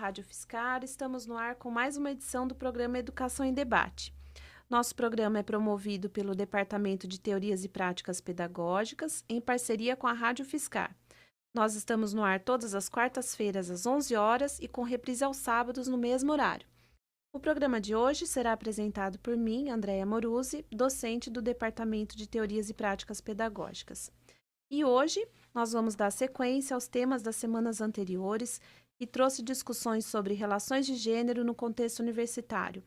Rádio Fiscar, estamos no ar com mais uma edição do programa Educação em Debate. Nosso programa é promovido pelo Departamento de Teorias e Práticas Pedagógicas, em parceria com a Rádio Fiscar. Nós estamos no ar todas as quartas-feiras, às 11 horas, e com reprise aos sábados, no mesmo horário. O programa de hoje será apresentado por mim, Andréia Moruzzi, docente do Departamento de Teorias e Práticas Pedagógicas. E hoje nós vamos dar sequência aos temas das semanas anteriores e trouxe discussões sobre relações de gênero no contexto universitário.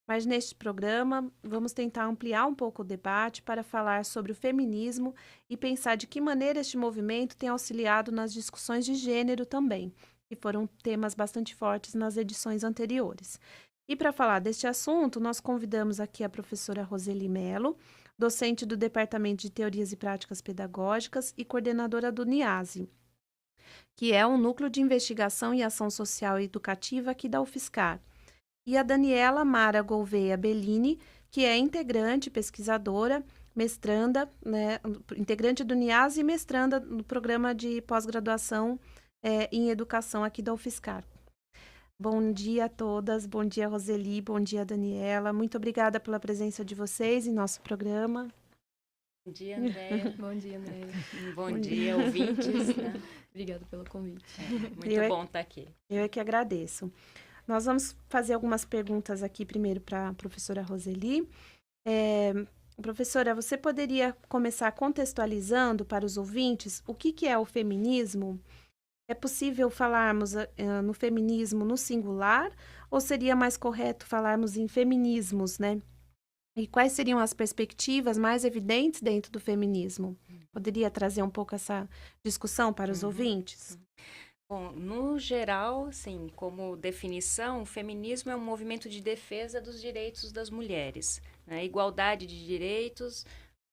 Mas neste programa vamos tentar ampliar um pouco o debate para falar sobre o feminismo e pensar de que maneira este movimento tem auxiliado nas discussões de gênero também, que foram temas bastante fortes nas edições anteriores. E para falar deste assunto, nós convidamos aqui a professora Roseli Mello, docente do Departamento de Teorias e Práticas Pedagógicas e coordenadora do NIASE, que é um núcleo de investigação e ação social e educativa aqui da UFSCar. E a Daniela Mara Gouveia Bellini, que é integrante, pesquisadora, mestranda, integrante do NIASE e mestranda no programa de pós-graduação em educação aqui da UFSCar. Bom dia a todas, bom dia Roseli, bom dia Daniela, muito obrigada pela presença de vocês em nosso programa. Bom dia, Andréia. Bom dia, Andréia. Bom dia, ouvintes. Né? Obrigada pelo convite. Muito bom estar aqui. Eu é que agradeço. Nós vamos fazer algumas perguntas aqui primeiro para a professora Roseli. Professora, você poderia começar contextualizando para os ouvintes o que é o feminismo? É possível falarmos no feminismo no singular ou seria mais correto falarmos em feminismos, né? E quais seriam as perspectivas mais evidentes dentro do feminismo? Poderia trazer um pouco essa discussão para os ouvintes? Bom, no geral, assim, como definição, o feminismo é um movimento de defesa dos direitos das mulheres, né? Igualdade de direitos,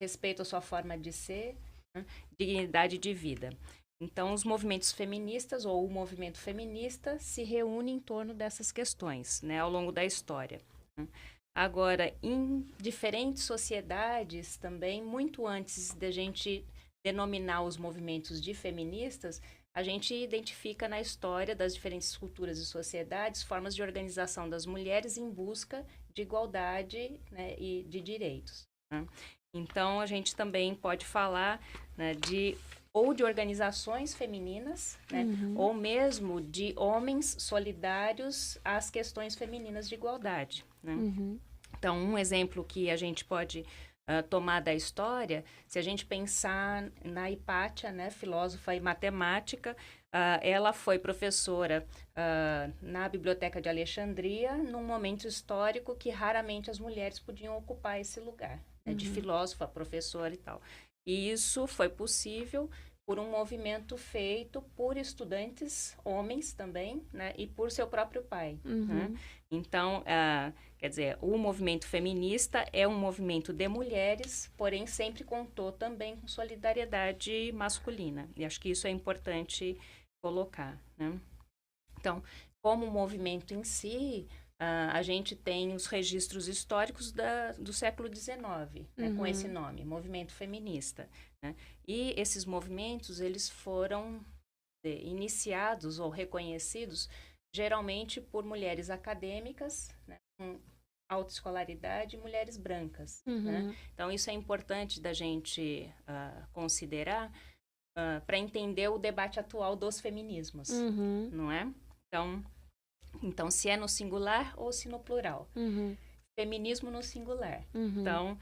respeito à sua forma de ser, né? Dignidade de vida. Então, os movimentos feministas ou o movimento feminista se reúne em torno dessas questões, né, ao longo da história. Né? Agora, em diferentes sociedades também, muito antes da gente denominar os movimentos de feministas, a gente identifica na história das diferentes culturas e sociedades formas de organização das mulheres em busca de igualdade, né, e de direitos. Né? Então, a gente também pode falar, né, de organizações femininas, né, ou mesmo de homens solidários às questões femininas de igualdade. Né? Então, um exemplo que a gente pode tomar da história, se a gente pensar na Hipátia, né, filósofa e matemática, ela foi professora na Biblioteca de Alexandria, num momento histórico que raramente as mulheres podiam ocupar esse lugar, né, de filósofa, professora e tal. E isso foi possível por um movimento feito por estudantes, homens também, né, e por seu próprio pai. Né? Então, quer dizer, o movimento feminista é um movimento de mulheres, porém sempre contou também com solidariedade masculina. E acho que isso é importante colocar. Né? Então, como movimento em si, a gente tem os registros históricos do século XIX, né, com esse nome, movimento feminista. Né? E esses movimentos, eles foram iniciados ou reconhecidos geralmente por mulheres acadêmicas, né, com autoescolaridade e mulheres brancas. Né? Então, isso é importante da gente considerar para entender o debate atual dos feminismos, não é? Então, se é no singular ou se no plural. Feminismo no singular. Então,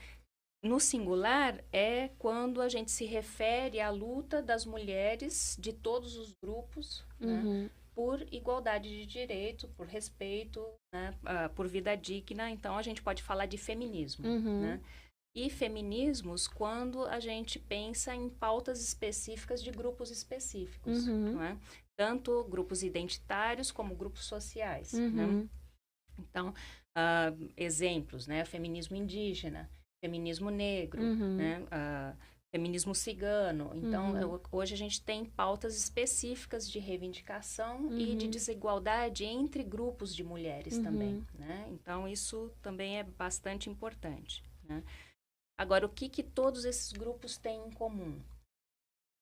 no singular é quando a gente se refere à luta das mulheres de todos os grupos, né, por igualdade de direito, por respeito, né, por vida digna. Então, a gente pode falar de feminismo. Né? E feminismos quando a gente pensa em pautas específicas de grupos específicos. Não é? Tanto grupos identitários como grupos sociais. Né? Então, exemplos, né? Feminismo indígena, feminismo negro, né? Feminismo cigano. Então, hoje a gente tem pautas específicas de reivindicação e de desigualdade entre grupos de mulheres também. Né? Então, isso também é bastante importante. Né? Agora, o que todos esses grupos têm em comum?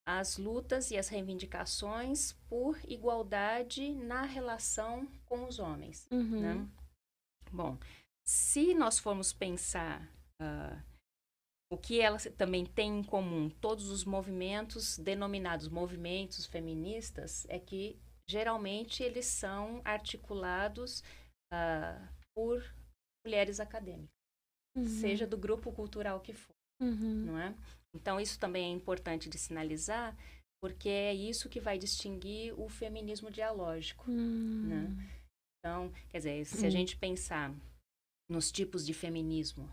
as lutas e as reivindicações por igualdade na relação com os homens, né? Bom, se nós formos pensar o que elas também têm em comum, todos os movimentos denominados movimentos feministas, é que geralmente eles são articulados por mulheres acadêmicas, seja do grupo cultural que for, não é? Então, isso também é importante de sinalizar, porque é isso que vai distinguir o feminismo dialógico, né? Então, quer dizer, se a gente pensar nos tipos de feminismo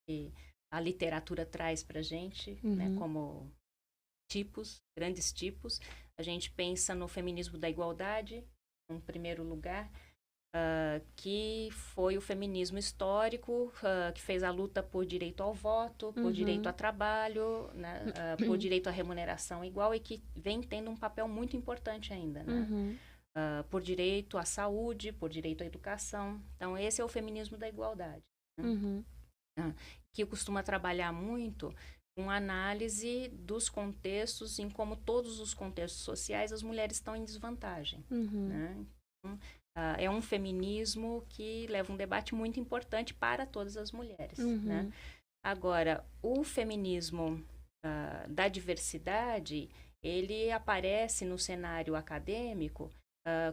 que a literatura traz para a gente, né, como tipos, grandes tipos, a gente pensa no feminismo da igualdade, em primeiro lugar, que foi o feminismo histórico, que fez a luta por direito ao voto, por direito a trabalho, né, por direito à remuneração igual e que vem tendo um papel muito importante ainda, né? Por direito à saúde, por direito à educação. Então, esse é o feminismo da igualdade, né? Que costuma trabalhar muito com análise dos contextos, em como todos os contextos sociais as mulheres estão em desvantagem, né? Então, é um feminismo que leva um debate muito importante para todas as mulheres, né? Agora, o feminismo da diversidade, ele aparece no cenário acadêmico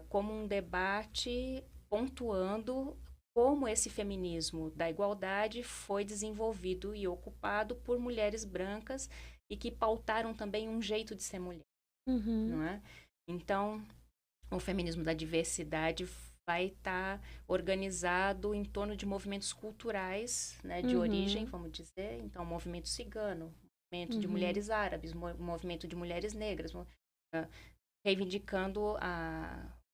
como um debate pontuando como esse feminismo da igualdade foi desenvolvido e ocupado por mulheres brancas e que pautaram também um jeito de ser mulher, não é? Então, o feminismo da diversidade vai estar organizado em torno de movimentos culturais, né, de origem, vamos dizer. Então, o movimento cigano, movimento de mulheres árabes, movimento de mulheres negras, reivindicando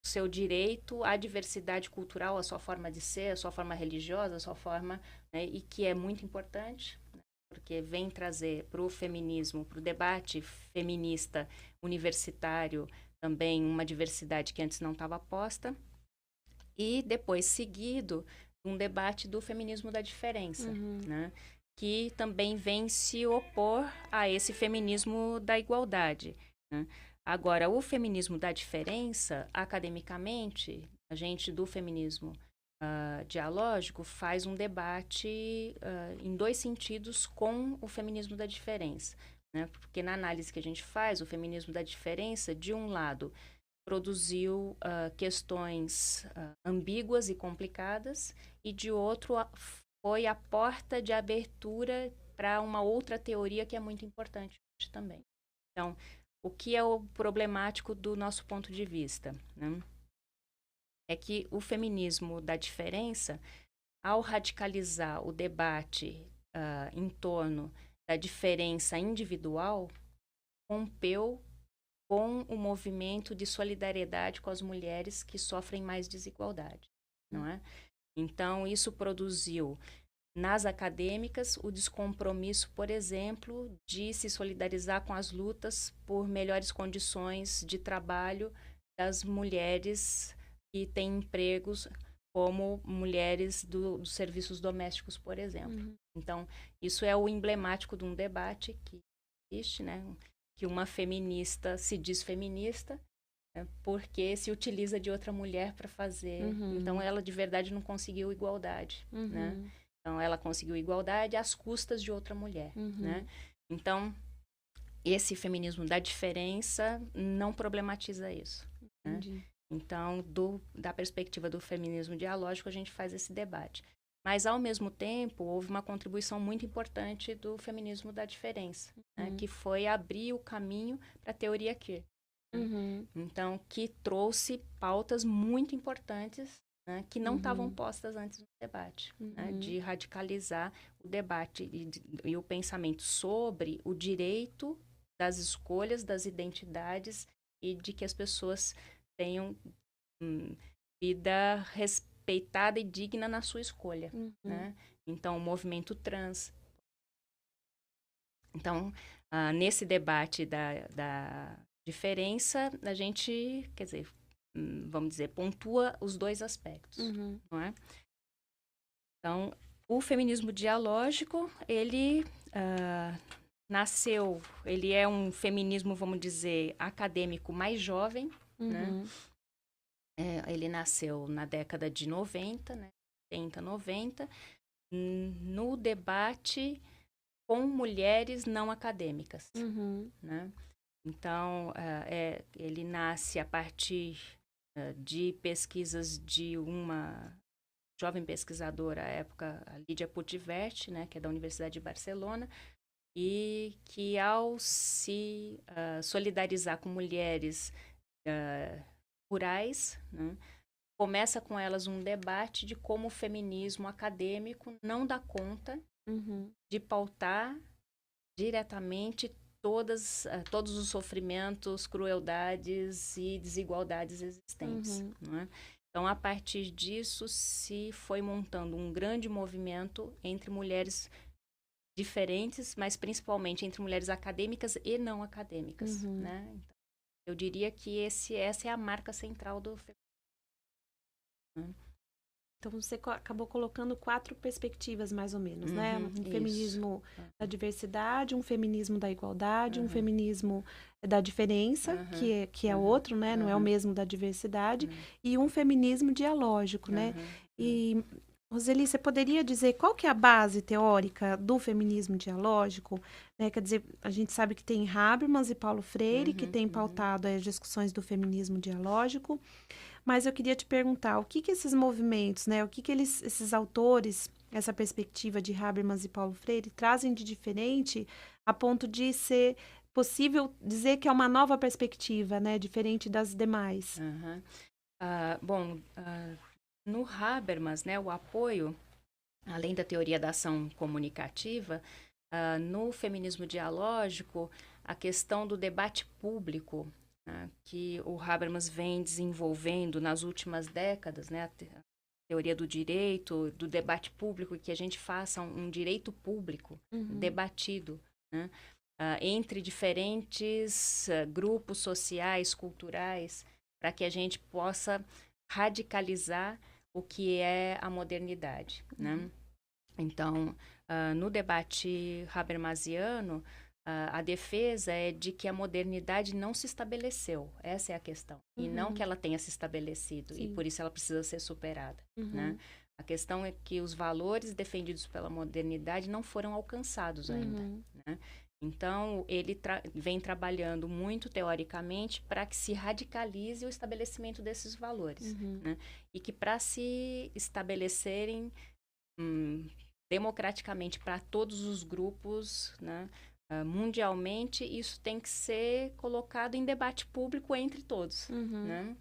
o seu direito à diversidade cultural, a sua forma de ser, a sua forma religiosa, a sua forma, né, e que é muito importante, né, porque vem trazer para o feminismo, para o debate feminista universitário, também uma diversidade que antes não estava posta, e depois seguido um debate do feminismo da diferença, né, que também vem se opor a esse feminismo da igualdade, né. Agora, o feminismo da diferença, academicamente, a gente do feminismo dialógico faz um debate em dois sentidos com o feminismo da diferença, né? Porque na análise que a gente faz, o feminismo da diferença, de um lado, produziu questões ambíguas e complicadas, e de outro, foi a porta de abertura para uma outra teoria que é muito importante também. Então, o que é o problemático do nosso ponto de vista, né? É que o feminismo da diferença, ao radicalizar o debate em torno da diferença individual, rompeu com o movimento de solidariedade com as mulheres que sofrem mais desigualdade, não é? Então, isso produziu nas acadêmicas o descompromisso, por exemplo, de se solidarizar com as lutas por melhores condições de trabalho das mulheres que têm empregos como mulheres dos serviços domésticos, por exemplo. Então, isso é o emblemático de um debate que existe, né? Que uma feminista se diz feminista, né, porque se utiliza de outra mulher para fazer. Então, ela de verdade não conseguiu igualdade, né? Então, ela conseguiu igualdade às custas de outra mulher, né? Então, esse feminismo da diferença não problematiza isso, né? Então, da perspectiva do feminismo dialógico, a gente faz esse debate. Mas, ao mesmo tempo, houve uma contribuição muito importante do feminismo da diferença, né, que foi abrir o caminho para a teoria queer. Então, que trouxe pautas muito importantes, né, que não estavam postas antes no debate, né, de radicalizar o debate e o pensamento sobre o direito das escolhas, das identidades e de que as pessoas tenham vida respeitada e digna na sua escolha, né? Então, o movimento trans. Então, nesse debate da diferença, a gente, quer dizer, vamos dizer, pontua os dois aspectos, não é? Então, o feminismo dialógico, ele nasceu, ele é um feminismo, vamos dizer, acadêmico mais jovem, né? Ele nasceu na década de 90, né? 80, 90, no debate com mulheres não acadêmicas, né? Então, ele nasce a partir de pesquisas de uma jovem pesquisadora à época, a Lídia Puigvert, né, que é da Universidade de Barcelona, e que ao se solidarizar com mulheres rurais, né, começa com elas um debate de como o feminismo acadêmico não dá conta de pautar diretamente todos os sofrimentos, crueldades e desigualdades existentes. Né? Então, a partir disso, se foi montando um grande movimento entre mulheres diferentes, mas principalmente entre mulheres acadêmicas e não acadêmicas. Né? Então, eu diria que essa é a marca central do feminismo. Então, você acabou colocando 4 perspectivas, mais ou menos, né? Um feminismo da diversidade, um feminismo da igualdade, um feminismo da diferença, que é outro, né? Não é o mesmo da diversidade, e um feminismo dialógico, né? E, Roseli, você poderia dizer qual que é a base teórica do feminismo dialógico? Né? Quer dizer, a gente sabe que tem Habermas e Paulo Freire, que têm pautado as discussões do feminismo dialógico. Mas eu queria te perguntar, o que esses movimentos, né, o que esses autores, essa perspectiva de Habermas e Paulo Freire, trazem de diferente a ponto de ser possível dizer que é uma nova perspectiva, né, diferente das demais? No Habermas, né, o apoio, além da teoria da ação comunicativa, no feminismo dialógico, a questão do debate público, que o Habermas vem desenvolvendo nas últimas décadas, né, a teoria do direito, do debate público, que a gente faça um direito público debatido, né, entre diferentes grupos sociais, culturais, para que a gente possa radicalizar o que é a modernidade. Né? Então, no debate habermasiano, a defesa é de que a modernidade não se estabeleceu. Essa é a questão. E não que ela tenha se estabelecido. Sim. E por isso ela precisa ser superada. Né? A questão é que os valores defendidos pela modernidade não foram alcançados ainda. Né? Então, ele vem trabalhando muito teoricamente para que se radicalize o estabelecimento desses valores. Né? E que para se estabelecerem democraticamente para todos os grupos, né? Mundialmente, isso tem que ser colocado em debate público entre todos. Né?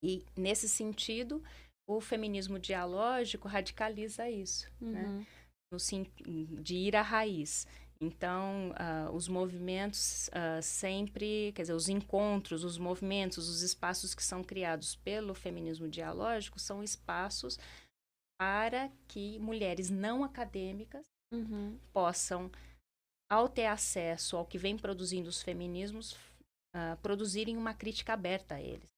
E, nesse sentido, o feminismo dialógico radicaliza isso, né? De ir à raiz. Então, os movimentos sempre, quer dizer, os encontros, os movimentos, os espaços que são criados pelo feminismo dialógico são espaços para que mulheres não acadêmicas possam, ao ter acesso ao que vem produzindo os feminismos, produzirem uma crítica aberta a eles,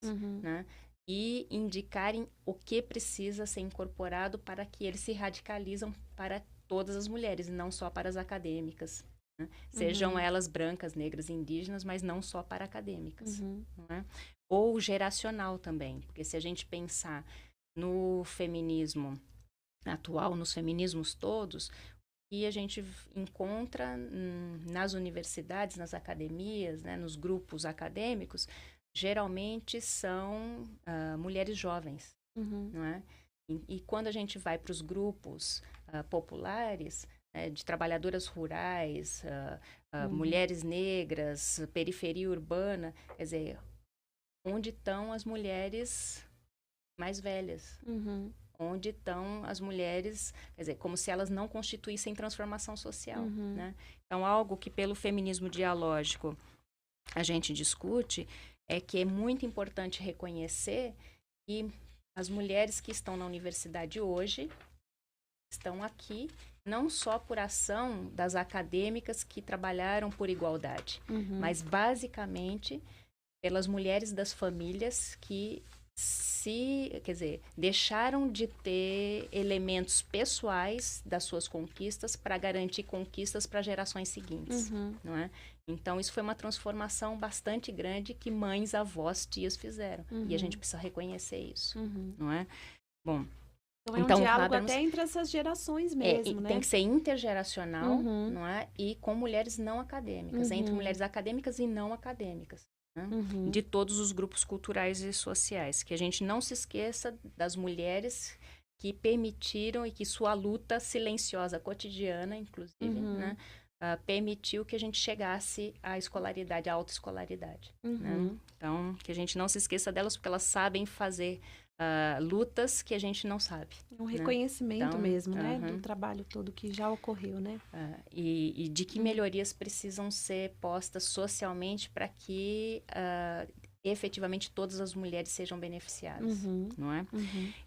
né? E indicarem o que precisa ser incorporado para que eles se radicalizam para todas as mulheres, não só para as acadêmicas. Né? Sejam elas brancas, negras, indígenas, mas não só para acadêmicas. Né? Ou geracional também, porque se a gente pensar no feminismo atual, nos feminismos todos, e a gente encontra nas universidades, nas academias, né, nos grupos acadêmicos, geralmente são mulheres jovens. Não é? E quando a gente vai para os grupos populares, de trabalhadoras rurais, mulheres negras, periferia urbana, quer dizer, onde estão as mulheres mais velhas? Onde estão as mulheres, quer dizer, como se elas não constituíssem transformação social. Né? Então, algo que pelo feminismo dialógico a gente discute é que é muito importante reconhecer que as mulheres que estão na universidade hoje estão aqui não só por ação das acadêmicas que trabalharam por igualdade, mas basicamente pelas mulheres das famílias que quer dizer, deixaram de ter elementos pessoais das suas conquistas para garantir conquistas para gerações seguintes, não é? Então, isso foi uma transformação bastante grande que mães, avós, tias fizeram. E a gente precisa reconhecer isso, não é? Bom, então, é um diálogo até entre essas gerações mesmo, né? Tem que ser intergeracional, não é? E com mulheres não acadêmicas, entre mulheres acadêmicas e não acadêmicas. Né? De todos os grupos culturais e sociais. Que a gente não se esqueça das mulheres que permitiram e que sua luta silenciosa, cotidiana, inclusive, né? Permitiu que a gente chegasse à escolaridade, à autoescolaridade. Né? Então, que a gente não se esqueça delas, porque elas sabem fazer lutas que a gente não sabe. Um reconhecimento mesmo, né? Do trabalho todo que já ocorreu, né? E de que melhorias precisam ser postas socialmente para que efetivamente todas as mulheres sejam beneficiadas, não é?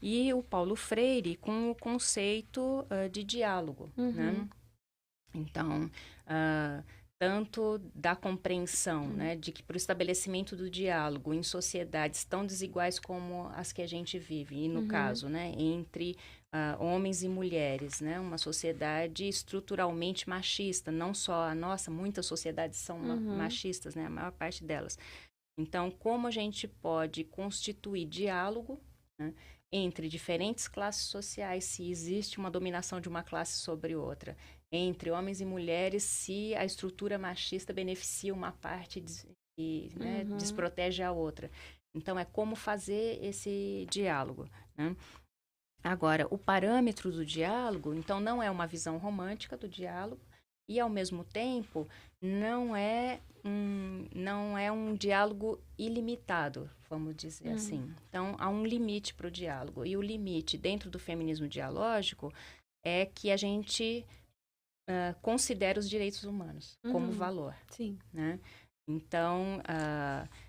E o Paulo Freire com o conceito de diálogo, né? Então, tanto da compreensão, né, de que para o estabelecimento do diálogo em sociedades tão desiguais como as que a gente vive, e no caso, né, entre homens e mulheres, né, uma sociedade estruturalmente machista, não só a nossa, muitas sociedades são machistas, né, a maior parte delas. Então, como a gente pode constituir diálogo, né, entre diferentes classes sociais, se existe uma dominação de uma classe sobre outra, entre homens e mulheres, se a estrutura machista beneficia uma parte e né, desprotege a outra. Então, é como fazer esse diálogo, né? Agora, o parâmetro do diálogo, então, não é uma visão romântica do diálogo e, ao mesmo tempo, não é um diálogo ilimitado, vamos dizer assim. Então, há um limite para o diálogo. E o limite dentro do feminismo dialógico é que a gente considera os direitos humanos como valor. Sim. Né? Então,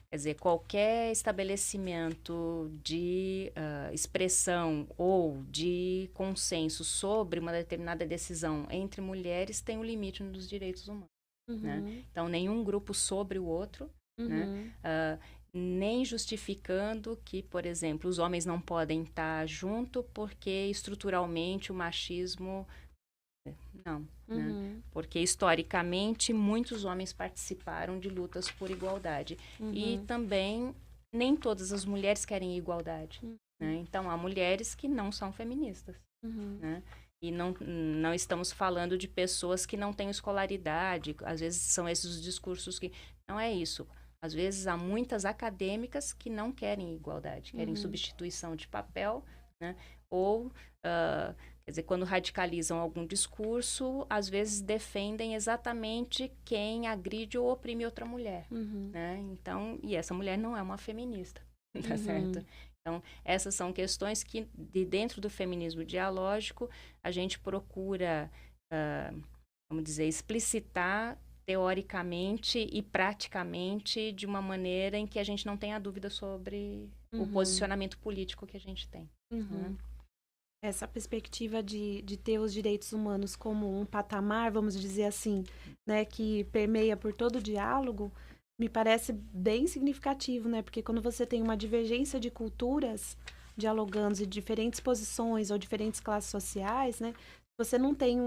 quer dizer, qualquer estabelecimento de expressão ou de consenso sobre uma determinada decisão entre mulheres tem um limite nos direitos humanos. Né? Então, nenhum grupo sobre o outro, né? Nem justificando que, por exemplo, os homens não podem estar junto porque estruturalmente o machismo... Não, né? Porque historicamente muitos homens participaram de lutas por igualdade. E também nem todas as mulheres querem igualdade. Né? Então, há mulheres que não são feministas. Né? E não estamos falando de pessoas que não têm escolaridade. Às vezes são esses os discursos que... Não é isso. Às vezes há muitas acadêmicas que não querem igualdade, querem substituição de papel, né? Ou, quer dizer, quando radicalizam algum discurso, às vezes defendem exatamente quem agride ou oprime outra mulher. Né? Então, e essa mulher não é uma feminista, tá certo? Então, essas são questões que, de dentro do feminismo dialógico, a gente procura, vamos dizer, explicitar teoricamente e praticamente de uma maneira em que a gente não tenha dúvida sobre o posicionamento político que a gente tem. Né? Essa perspectiva de ter os direitos humanos como um patamar, vamos dizer assim, né, que permeia por todo o diálogo, me parece bem significativo, né? Porque quando você tem uma divergência de culturas dialogando de diferentes posições ou diferentes classes sociais, né? Você não tem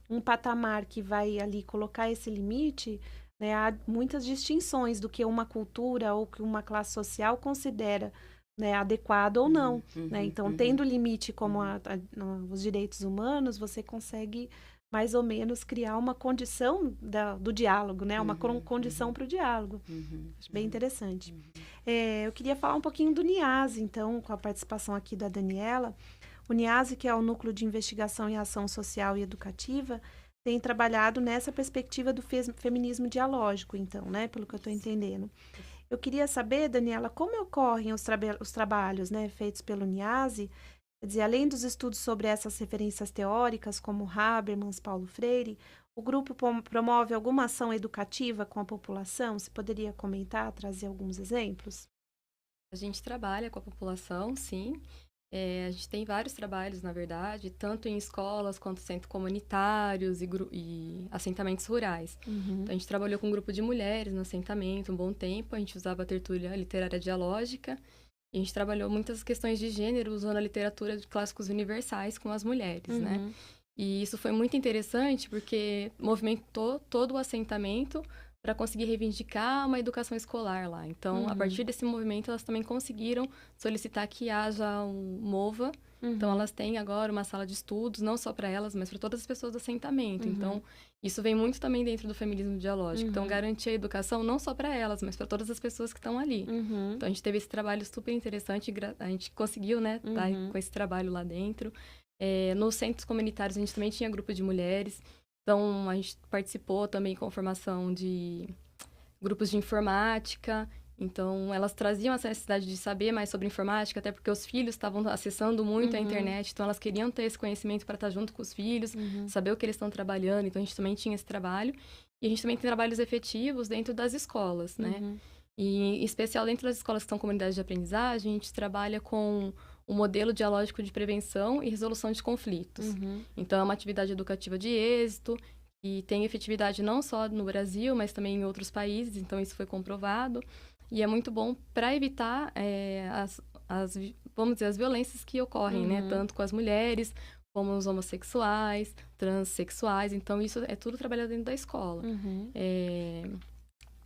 um patamar que vai ali colocar esse limite, né? Há muitas distinções do que uma cultura ou que uma classe social considera, né, adequado ou não. Né? Então, tendo limite como os direitos humanos, você consegue mais ou menos criar uma condição do diálogo, né? Uma condição para o diálogo. Acho bem interessante. Eu queria falar um pouquinho do NIASE, então, com a participação aqui da Daniela. O NIASE, que é o Núcleo de Investigação em Ação Social e Educativa, tem trabalhado nessa perspectiva do feminismo dialógico, então, né? Pelo que eu estou entendendo. Eu queria saber, Daniela, como ocorrem os trabalhos, né, feitos pelo NIASE, quer dizer, além dos estudos sobre essas referências teóricas, como Habermas, Paulo Freire, o grupo promove alguma ação educativa com a população? Você poderia comentar, trazer alguns exemplos? A gente trabalha com a população, sim. A gente tem vários trabalhos, na verdade, tanto em escolas quanto centros comunitários e assentamentos rurais. Então, a gente trabalhou com um grupo de mulheres no assentamento um bom tempo. A gente usava a tertúlia literária dialógica E a gente trabalhou muitas questões de gênero usando a literatura de clássicos universais com as mulheres, né? E isso foi muito interessante porque movimentou todo o assentamento para conseguir reivindicar uma educação escolar lá. Então, a partir desse movimento, elas também conseguiram solicitar que haja um MOVA. Então, elas têm agora uma sala de estudos, não só para elas, mas para todas as pessoas do assentamento. Então, isso vem muito também dentro do feminismo dialógico. Então, garantir a educação não só para elas, mas para todas as pessoas que estão ali. Então, a gente teve esse trabalho super interessante, a gente conseguiu, né, estar com esse trabalho lá dentro. Nos centros comunitários, a gente também tinha grupo de mulheres. Então, a gente participou também com formação de grupos de informática. Então, elas traziam essa necessidade de saber mais sobre informática, até porque os filhos estavam acessando muito a internet. Então, elas queriam ter esse conhecimento para estar junto com os filhos, saber o que eles estão trabalhando. Então, a gente também tinha esse trabalho. E a gente também tem trabalhos efetivos dentro das escolas, né? E, em especial, dentro das escolas que são comunidades de aprendizagem, a gente trabalha com o modelo dialógico de prevenção e resolução de conflitos. Então, é uma atividade educativa de êxito e tem efetividade não só no Brasil, mas também em outros países. Então, isso foi comprovado. E é muito bom para evitar vamos dizer, as violências que ocorrem, né? Tanto com as mulheres, como os homossexuais, transexuais. Então, isso é tudo trabalhado dentro da escola.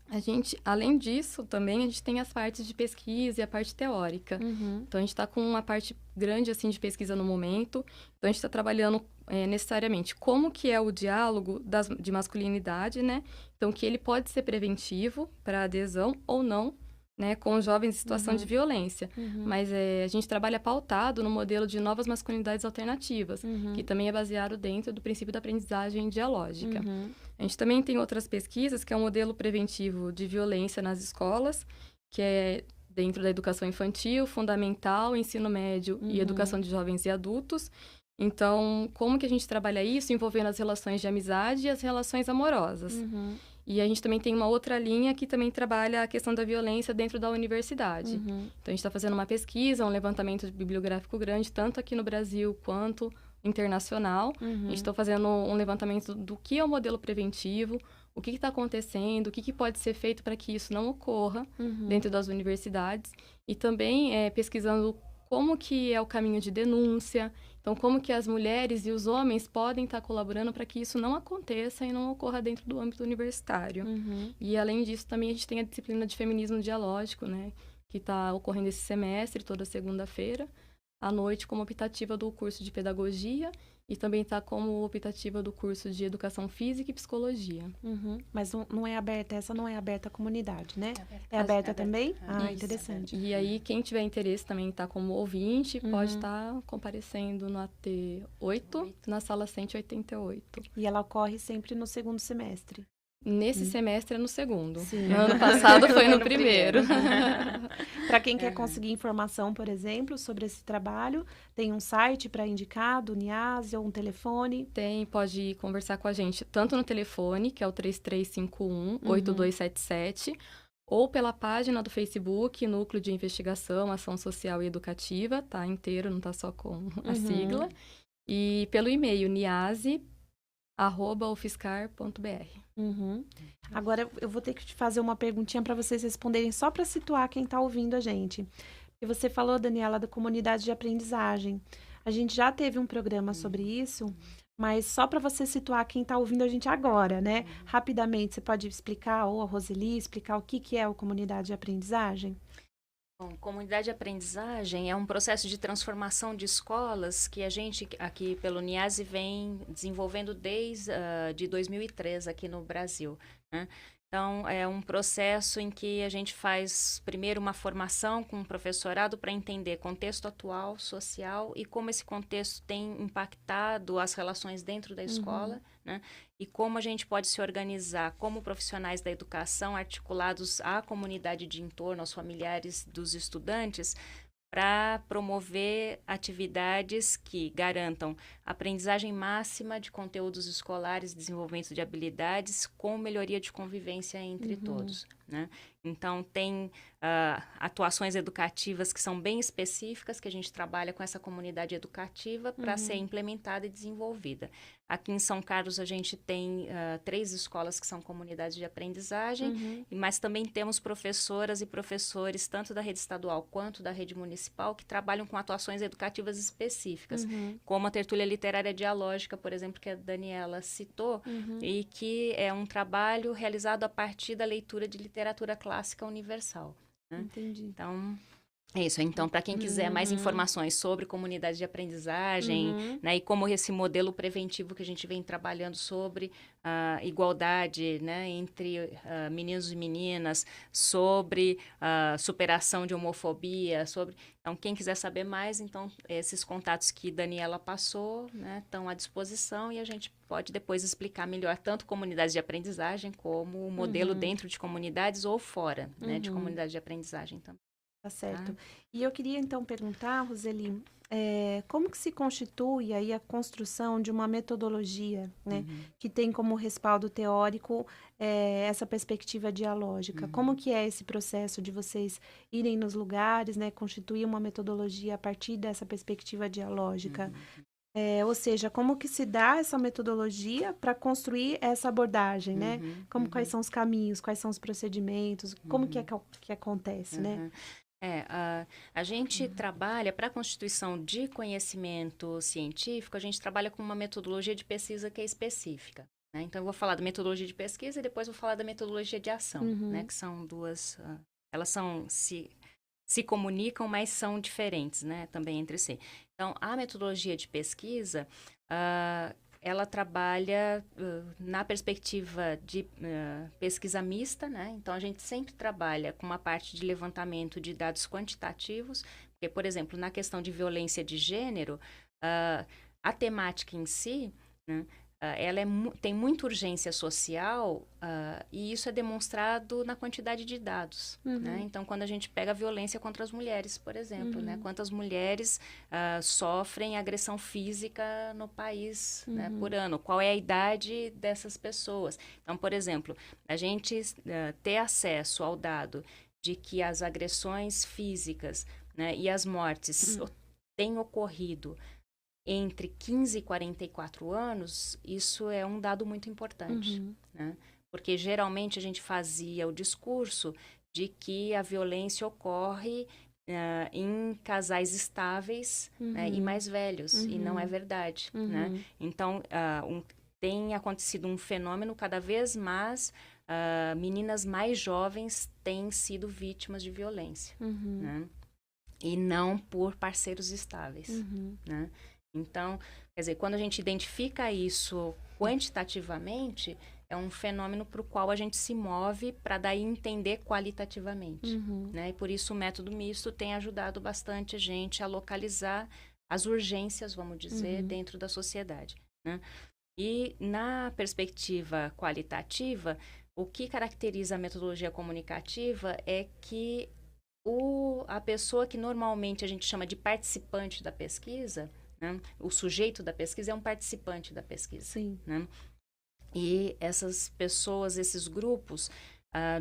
A gente, além disso, também a gente tem as partes de pesquisa e a parte teórica. Então, a gente está com uma parte grande, assim, de pesquisa no momento. Então, a gente está trabalhando necessariamente como que é o diálogo de masculinidade, né? Então, que ele pode ser preventivo para adesão ou não, né? Com jovens em situação de violência. Mas a gente trabalha pautado no modelo de novas masculinidades alternativas, que também é baseado dentro do princípio da aprendizagem dialógica. A gente também tem outras pesquisas, que é o modelo preventivo de violência nas escolas, que é dentro da educação infantil, fundamental, ensino médio e educação de jovens e adultos. Então, como que a gente trabalha isso envolvendo as relações de amizade e as relações amorosas? E a gente também tem uma outra linha que também trabalha a questão da violência dentro da universidade. Então, a gente está fazendo uma pesquisa, um levantamento bibliográfico grande, tanto aqui no Brasil quanto internacional. A gente está fazendo um levantamento do que é o modelo preventivo, o que está acontecendo, o que pode ser feito para que isso não ocorra dentro das universidades. E também pesquisando como que é o caminho de denúncia. Então, como que as mulheres e os homens podem estar colaborando para que isso não aconteça e não ocorra dentro do âmbito universitário. E, além disso, também a gente tem a disciplina de feminismo dialógico, né? Que está ocorrendo esse semestre, toda segunda-feira, à noite, como optativa do curso de pedagogia e também está como optativa do curso de educação física e psicologia. Mas não é aberta, essa não é aberta à comunidade, né? É aberta também? Interessante. E aí, quem tiver interesse também está como ouvinte, pode estar comparecendo no AT 8, na sala 188. E ela ocorre sempre no segundo semestre? Nesse semestre é no segundo. Sim. No ano passado foi no primeiro. Para quem quer conseguir informação, por exemplo, sobre esse trabalho, tem um site para indicar, do NIASE, ou um telefone? Tem, pode conversar com a gente, tanto no telefone, que é o 3351-8277, ou pela página do Facebook, Núcleo de Investigação, Ação Social e Educativa, tá inteiro, não tá só com a sigla, e pelo e-mail niase@ufscar.br. Agora, eu vou ter que te fazer uma perguntinha para vocês responderem, só para situar quem está ouvindo a gente. E você falou, Daniela, da comunidade de aprendizagem. A gente já teve um programa sobre isso, mas só para você situar quem está ouvindo a gente agora, né? Rapidamente, você pode explicar, ou a Roseli, explicar o que é a comunidade de aprendizagem? Bom, comunidade de aprendizagem é um processo de transformação de escolas que a gente aqui pelo NIASE vem desenvolvendo desde de 2003 aqui no Brasil, né? Então, é um processo em que a gente faz primeiro uma formação com o professorado para entender contexto atual, social e como esse contexto tem impactado as relações dentro da escola, né? E como a gente pode se organizar como profissionais da educação articulados à comunidade de entorno, aos familiares dos estudantes, para promover atividades que garantam aprendizagem máxima de conteúdos escolares, desenvolvimento de habilidades com melhoria de convivência entre todos, né? Então, tem atuações educativas que são bem específicas, que a gente trabalha com essa comunidade educativa para ser implementada e desenvolvida. Aqui em São Carlos a gente tem 3 escolas que são comunidades de aprendizagem, mas também temos professoras e professores, tanto da rede estadual quanto da rede municipal, que trabalham com atuações educativas específicas, como a tertúlia literária dialógica, por exemplo, que a Daniela citou, e que é um trabalho realizado a partir da leitura de literatura clássica universal. Né? Entendi. Então, é isso. Então, para quem quiser mais informações sobre comunidade de aprendizagem, né, e como esse modelo preventivo que a gente vem trabalhando sobre a igualdade, né, entre meninos e meninas, sobre a superação de homofobia, Então, quem quiser saber mais, então, esses contatos que Daniela passou, né, estão à disposição e a gente pode depois explicar melhor tanto comunidades de aprendizagem como o modelo dentro de comunidades ou fora, né, de comunidade de aprendizagem também. Tá certo. E eu queria, então, perguntar, Roseli, como que se constitui aí a construção de uma metodologia, né, que tem como respaldo teórico essa perspectiva dialógica? Como que é esse processo de vocês irem nos lugares, né, constituir uma metodologia a partir dessa perspectiva dialógica? Ou seja, como que se dá essa metodologia para construir essa abordagem, né? Quais são os caminhos, quais são os procedimentos, como que acontece, né? A gente trabalha, para a constituição de conhecimento científico, a gente trabalha com uma metodologia de pesquisa que é específica. Né? Então, eu vou falar da metodologia de pesquisa e depois vou falar da metodologia de ação, né? Que são duas... elas se comunicam, mas são diferentes, né? Também entre si. Então, a metodologia de pesquisa... ela trabalha na perspectiva de pesquisa mista, né? Então, a gente sempre trabalha com uma parte de levantamento de dados quantitativos, porque, por exemplo, na questão de violência de gênero, a temática em si, né, ela tem muita urgência social e isso é demonstrado na quantidade de dados. Né? Então, quando a gente pega a violência contra as mulheres, por exemplo, né? Quantas mulheres sofrem agressão física no país, né, por ano? Qual é a idade dessas pessoas? Então, por exemplo, a gente ter acesso ao dado de que as agressões físicas, né, e as mortes têm ocorrido entre 15 e 44 anos, isso é um dado muito importante, né? Porque geralmente a gente fazia o discurso de que a violência ocorre em casais estáveis, né, e mais velhos, e não é verdade, né? Então, tem acontecido um fenômeno cada vez mais, meninas mais jovens têm sido vítimas de violência, né? E não por parceiros estáveis, né? Então, quer dizer, quando a gente identifica isso quantitativamente, é um fenômeno para o qual a gente se move para daí entender qualitativamente, né? E por isso o método misto tem ajudado bastante a gente a localizar as urgências, vamos dizer, dentro da sociedade, né? E na perspectiva qualitativa, o que caracteriza a metodologia comunicativa é que a pessoa que normalmente a gente chama de participante da pesquisa, né? O sujeito da pesquisa é um participante da pesquisa. Sim. Né? E essas pessoas, esses grupos,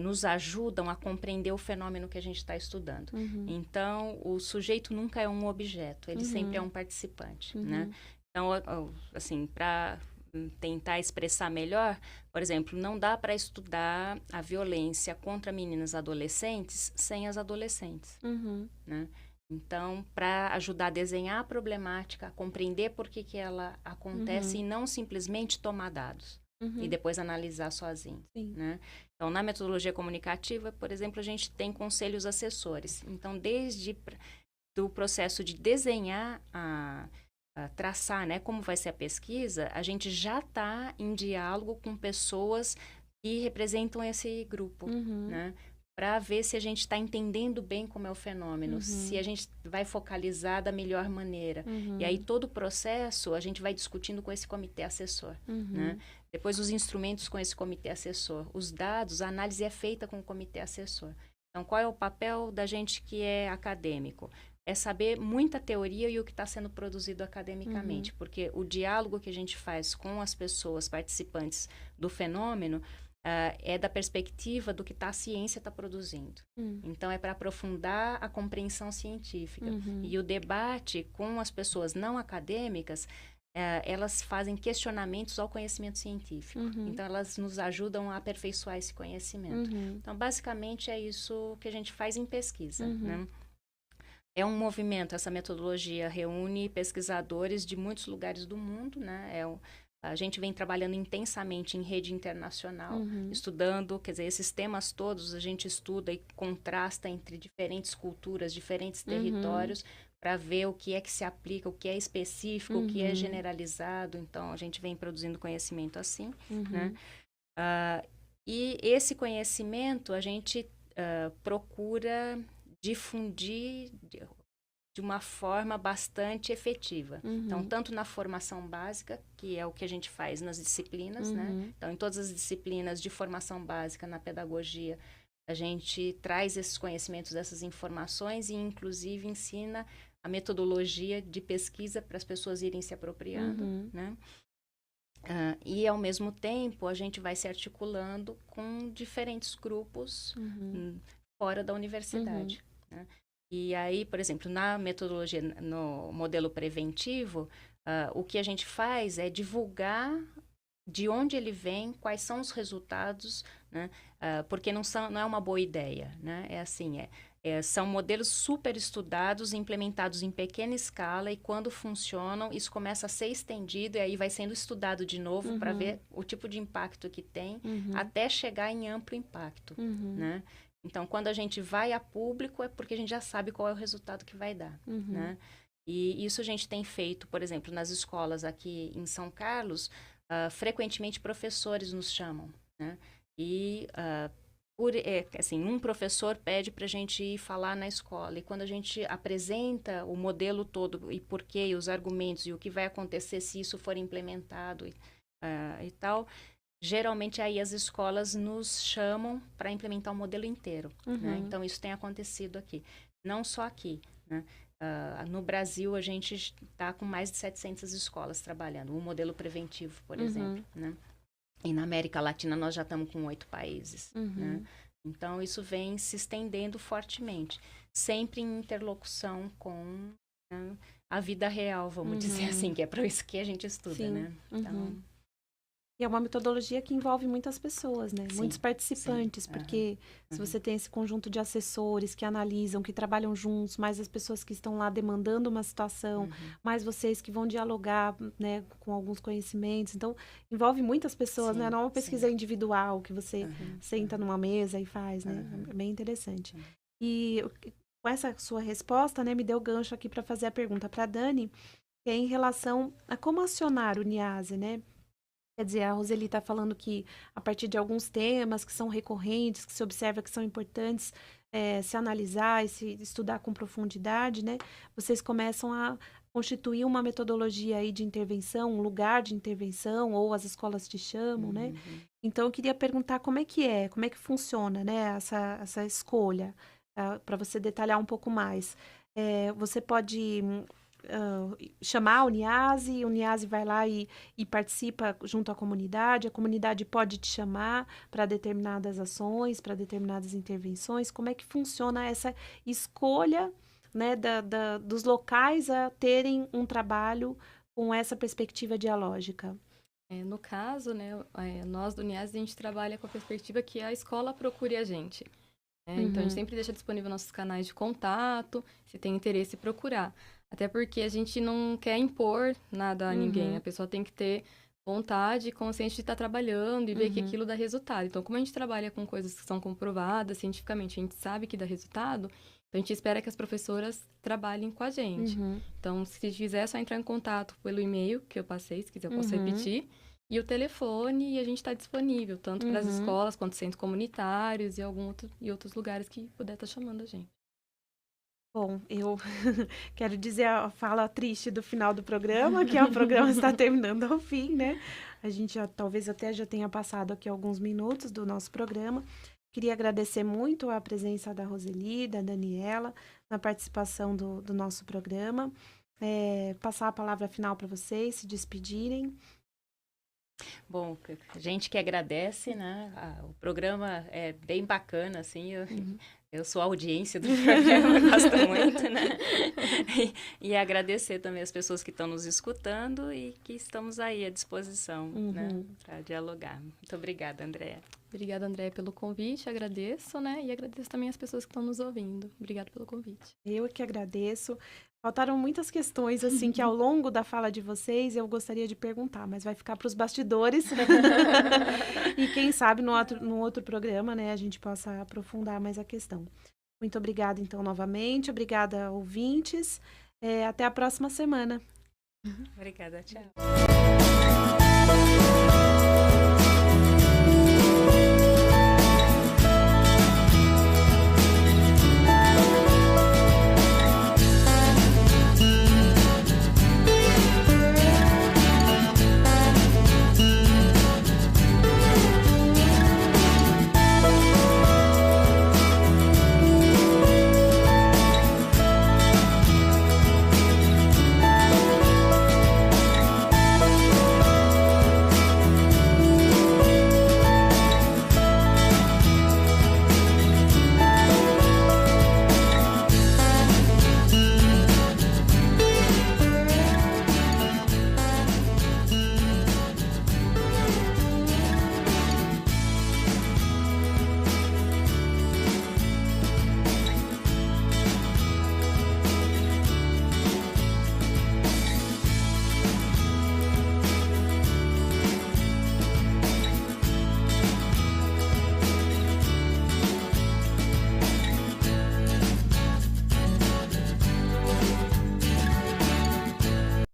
nos ajudam a compreender o fenômeno que a gente está estudando. Então, o sujeito nunca é um objeto, ele sempre é um participante. Né? Então, assim, para tentar expressar melhor, por exemplo, não dá para estudar a violência contra meninas adolescentes sem as adolescentes. Né? Então, para ajudar a desenhar a problemática, a compreender por que ela acontece e não simplesmente tomar dados e depois analisar sozinho. Né? Então, na metodologia comunicativa, por exemplo, a gente tem conselhos assessores. Então, desde do processo de desenhar, traçar, né, como vai ser a pesquisa, a gente já está em diálogo com pessoas que representam esse grupo, né? Para ver se a gente está entendendo bem como é o fenômeno, se a gente vai focalizar da melhor maneira. E aí, todo o processo, a gente vai discutindo com esse comitê assessor. Né? Depois, os instrumentos com esse comitê assessor. Os dados, a análise é feita com o comitê assessor. Então, qual é o papel da gente que é acadêmico? É saber muita teoria e o que está sendo produzido academicamente. Porque o diálogo que a gente faz com as pessoas participantes do fenômeno é da perspectiva do que a ciência está produzindo. Então, é para aprofundar a compreensão científica. E o debate com as pessoas não acadêmicas elas fazem questionamentos ao conhecimento científico. Então, elas nos ajudam a aperfeiçoar esse conhecimento. Então, basicamente, é isso que a gente faz em pesquisa, né? É um movimento, essa metodologia reúne pesquisadores de muitos lugares do mundo, né? A gente vem trabalhando intensamente em rede internacional, estudando, quer dizer, esses temas todos a gente estuda e contrasta entre diferentes culturas, diferentes territórios, para ver o que é que se aplica, o que é específico, o que é generalizado. Então, a gente vem produzindo conhecimento assim, né? E esse conhecimento a gente procura difundir de uma forma bastante efetiva. Então, tanto na formação básica, que é o que a gente faz nas disciplinas, né? Então, em todas as disciplinas de formação básica na pedagogia, a gente traz esses conhecimentos, essas informações e, inclusive, ensina a metodologia de pesquisa para as pessoas irem se apropriando, né? E, ao mesmo tempo, a gente vai se articulando com diferentes grupos fora da universidade, né? E aí, por exemplo, na metodologia, no modelo preventivo, o que a gente faz é divulgar de onde ele vem, quais são os resultados, né? Porque não é uma boa ideia, né? É assim, são modelos super estudados, implementados em pequena escala, e quando funcionam, isso começa a ser estendido, e aí vai sendo estudado de novo para ver o tipo de impacto que tem, até chegar em amplo impacto, né? Então, quando a gente vai a público, é porque a gente já sabe qual é o resultado que vai dar, né? E isso a gente tem feito, por exemplo, nas escolas aqui em São Carlos, frequentemente professores nos chamam, né? E, assim, um professor pede para a gente ir falar na escola, e quando a gente apresenta o modelo todo, e por quê, e os argumentos, e o que vai acontecer se isso for implementado e tal... Geralmente, aí as escolas nos chamam para implementar o modelo inteiro, né? Então, isso tem acontecido aqui. Não só aqui, né? No Brasil, a gente está com mais de 700 escolas trabalhando. O modelo preventivo, por exemplo, né? E na América Latina, nós já estamos com 8 países, né? Então, isso vem se estendendo fortemente. Sempre em interlocução com, né, a vida real, vamos dizer assim, que é para isso que a gente estuda, né? Então... E é uma metodologia que envolve muitas pessoas, né? Sim, muitos participantes, porque se você tem esse conjunto de assessores que analisam, que trabalham juntos, mais as pessoas que estão lá demandando uma situação, mais vocês que vão dialogar, né, com alguns conhecimentos. Então, envolve muitas pessoas, né? Não é uma pesquisa individual que você senta numa mesa e faz, né? É bem interessante. E com essa sua resposta, né, me deu gancho aqui para fazer a pergunta para a Dani, que é em relação a como acionar o NIASE, né? Quer dizer, a Roseli está falando que a partir de alguns temas que são recorrentes, que se observa que são importantes se analisar e se estudar com profundidade, né? Vocês começam a constituir uma metodologia aí de intervenção, um lugar de intervenção, ou as escolas te chamam, né? Então, eu queria perguntar como é que funciona, né, essa escolha, para você detalhar um pouco mais. Você pode... chamar o NIASE vai lá e participa junto à comunidade, a comunidade pode te chamar para determinadas ações, para determinadas intervenções. Como é que funciona essa escolha, né, dos locais a terem um trabalho com essa perspectiva dialógica? No caso, né, nós do NIASE, a gente trabalha com a perspectiva que a escola procure a gente. Então, a gente sempre deixa disponível nossos canais de contato, se tem interesse, procurar. Até porque a gente não quer impor nada a ninguém. A pessoa tem que ter vontade e consciência de estar trabalhando e ver que aquilo dá resultado. Então, como a gente trabalha com coisas que são comprovadas cientificamente, a gente sabe que dá resultado, então a gente espera que as professoras trabalhem com a gente. Então, se quiser, é só entrar em contato pelo e-mail que eu passei, se quiser eu posso repetir, e o telefone, e a gente está disponível, tanto para as escolas quanto centros comunitários e outros lugares que puder estar chamando a gente. Bom, eu quero dizer a fala triste do final do programa, que o programa está terminando ao fim, né? A gente talvez até já tenha passado aqui alguns minutos do nosso programa. Queria agradecer muito a presença da Roseli, da Daniela, na participação do nosso programa. Passar a palavra final para vocês, se despedirem. Bom, a gente que agradece, né? O programa é bem bacana, assim. Eu sou a audiência do programa, gosto muito, né? E agradecer também as pessoas que estão nos escutando e que estamos aí à disposição, né, para dialogar. Muito obrigada, Andréa. Obrigada, Andréa, pelo convite, agradeço, né? E agradeço também as pessoas que estão nos ouvindo. Obrigada pelo convite. Eu que agradeço. Faltaram muitas questões, assim, que ao longo da fala de vocês eu gostaria de perguntar, mas vai ficar para os bastidores. E quem sabe no outro programa, né, a gente possa aprofundar mais a questão. Muito obrigada, então, novamente. Obrigada, ouvintes. Até a próxima semana. Obrigada, tchau.